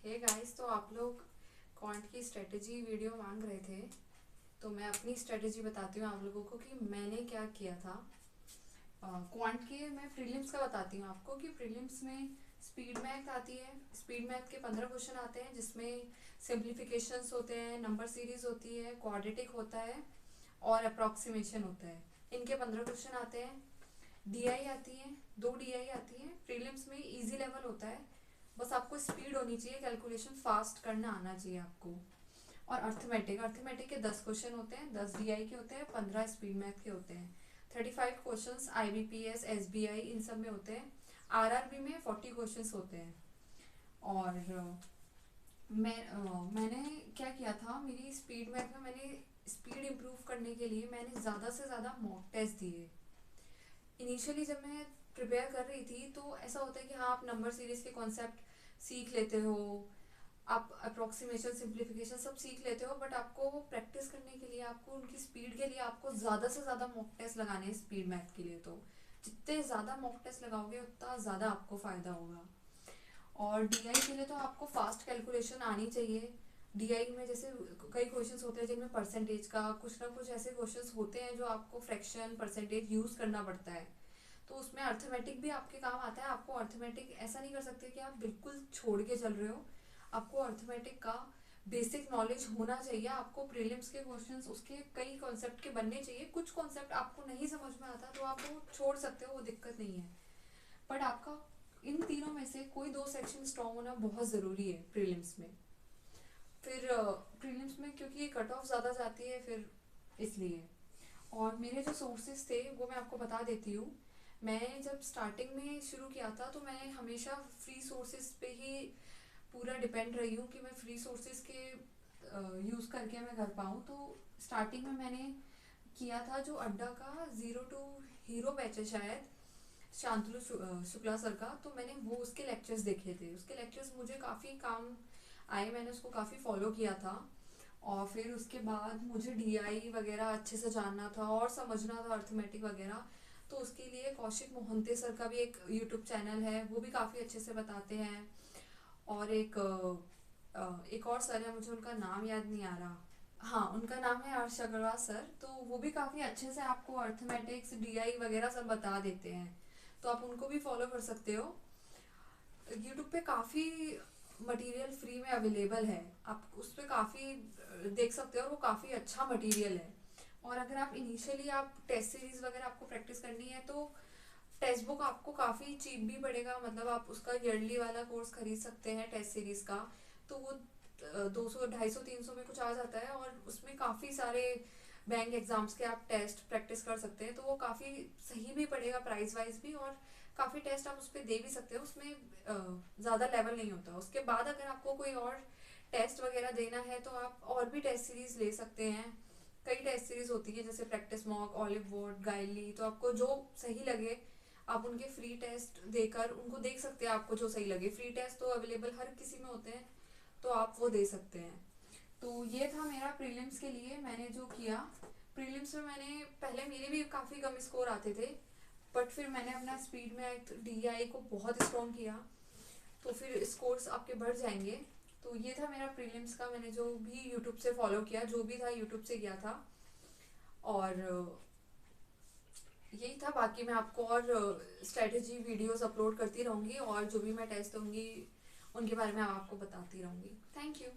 Hey guys, तो आप लोग क्वांट की स्ट्रेटजी वीडियो मांग रहे थे। तो मैं अपनी स्ट्रेटजी बताती हूँ आप लोगों को कि मैंने क्या किया था। क्वांट के मैं प्रीलिम्स का बताती हूँ आपको कि प्रीलिम्स में स्पीड मैथ आती है। स्पीड मैथ के 15 क्वेश्चन आते हैं, जिसमें सिंप्लीफिकेशंस होते हैं, नंबर सीरीज होती है, क्वाड्रेटिक होता है और अप्रॉक्सीमेशन होता है। इनके 15 क्वेश्चन आते हैं। डीआई आती है, 2 डीआई आती है। प्रीलिम्स में इजी लेवल होता है, बस आपको स्पीड होनी चाहिए, कैलकुलेशन फास्ट करना आना चाहिए आपको। और अर्थमेटिक अर्थमेटिक के 10 क्वेश्चन होते हैं, 10 डीआई के होते हैं, 15 स्पीड मैथ के होते हैं। 35 क्वेश्चन आईबीपीएस एसबीआई इन सब में होते हैं। आरआरबी में 40 क्वेश्चन होते हैं। और मैंने क्या किया था, मेरी स्पीड मैथ में मैंने स्पीड इम्प्रूव करने के लिए मैंने ज़्यादा से ज़्यादा मॉक टेस्ट दिए। इनिशियली जब मैं प्रिपेयर कर रही थी तो ऐसा होता है कि हाँ, आप नंबर सीरीज के कॉन्सेप्ट सीख लेते हो, आप अप्रोक्सीमेशन सिंप्लीफिकेशन सब सीख लेते हो, बट आपको वो प्रैक्टिस करने के लिए, आपको उनकी स्पीड के लिए आपको ज़्यादा से ज़्यादा मॉक टेस्ट लगाने हैं स्पीड मैथ के लिए। तो जितने ज़्यादा मॉक टेस्ट लगाओगे उतना ज़्यादा आपको फ़ायदा होगा। और डीआई के लिए तो आपको फास्ट कैलकुलेशन आनी चाहिए। डीआई में जैसे कई क्वेश्चंस होते हैं जिनमें परसेंटेज का कुछ ना कुछ ऐसे क्वेश्चंस होते हैं जो आपको फ्रैक्शन परसेंटेज यूज़ करना पड़ता है। तो उसमें अर्थमेटिक भी आपके काम आता है। आपको अर्थमेटिक ऐसा नहीं कर सकते कि आप बिल्कुल छोड़ के चल रहे हो। आपको अर्थमेटिक का बेसिक नॉलेज होना चाहिए। आपको प्रीलिम्स के क्वेश्चंस उसके कई कॉन्सेप्ट के बनने चाहिए। कुछ कॉन्सेप्ट आपको नहीं समझ में आता तो आप वो छोड़ सकते हो, वो दिक्कत नहीं है। बट आपका इन तीनों में से कोई दो सेक्शन स्ट्रॉन्ग होना बहुत ज़रूरी है प्रीलिम्स में। फिर प्रीलिम्स में क्योंकि कट ऑफ ज़्यादा जाती है, फिर इसलिए। और मेरे जो सोर्सेज थे वो मैं आपको बता देती हूँ। मैं जब स्टार्टिंग में शुरू किया था तो मैं हमेशा फ्री सोर्सेज पे ही पूरा डिपेंड रही हूँ कि मैं फ्री सोर्सेज के यूज़ करके मैं कर पाऊँ। तो स्टार्टिंग में मैंने किया था जो अड्डा का जीरो टू हीरो बैच है शायद, शांतनु शुक्ला सर का। तो मैंने वो उसके लेक्चर्स देखे थे, उसके लेक्चर्स मुझे काफ़ी काम आए, मैंने उसको काफ़ी फॉलो किया था। और फिर उसके बाद मुझे डीआई वगैरह अच्छे से जानना था और समझना था, अर्थमेटिक वगैरह। तो उसके लिए कौशिक मोहंते सर का भी एक यूट्यूब चैनल है, वो भी काफ़ी अच्छे से बताते हैं। और एक और सर है, मुझे उनका नाम याद नहीं आ रहा। हाँ, उनका नाम है हर्ष अग्रवाल सर। तो वो भी काफ़ी अच्छे से आपको अर्थमेटिक्स डीआई वगैरह सब बता देते हैं। तो आप उनको भी फॉलो कर सकते हो। यूट्यूब पे काफ़ी मटेरियल फ्री में अवेलेबल है, आप उस पर काफ़ी देख सकते हो और वो काफ़ी अच्छा मटेरियल है। और अगर आप इनिशियली आप टेस्ट सीरीज वगैरह आपको प्रैक्टिस करनी है तो टेक्स्ट बुक आपको काफ़ी चीप भी पड़ेगा, मतलब आप उसका ईयरली वाला कोर्स खरीद सकते हैं टेस्ट सीरीज का। तो वो 200 250 300 में कुछ आ जाता है, और उसमें काफ़ी सारे बैंक एग्जाम्स के आप टेस्ट प्रैक्टिस कर सकते हैं। तो वो काफ़ी सही भी पड़ेगा प्राइस वाइज भी, और काफ़ी टेस्ट आप उस पर दे भी सकते हो। उसमें ज़्यादा लेवल नहीं होता। उसके बाद अगर आपको कोई और टेस्ट वगैरह देना है तो आप और भी टेस्ट सीरीज ले सकते हैं। कई टेस्ट सीरीज होती है जैसे प्रैक्टिस मॉक, ऑलिव बोर्ड, गाइली। तो आपको जो सही लगे आप उनके फ्री टेस्ट देकर उनको देख सकते हैं। आपको जो सही लगे, फ्री टेस्ट तो अवेलेबल हर किसी में होते हैं, तो आप वो दे सकते हैं। तो ये था मेरा प्रीलिम्स के लिए मैंने जो किया। प्रीलिम्स में मैंने पहले मेरे भी काफ़ी कम स्कोर आते थे, बट फिर मैंने अपना स्पीड में डीआई को बहुत स्ट्रॉन्ग किया, तो फिर स्कोर्स आपके बढ़ जाएंगे। तो ये था मेरा प्रीलिम्स का, मैंने जो भी यूट्यूब से फॉलो किया, जो भी था यूट्यूब से किया था। और यही था। बाकी मैं आपको और स्ट्रेटजी वीडियोस अपलोड करती रहूँगी, और जो भी मैं टेस्ट होंगी उनके बारे में आपको बताती रहूँगी। Thank you.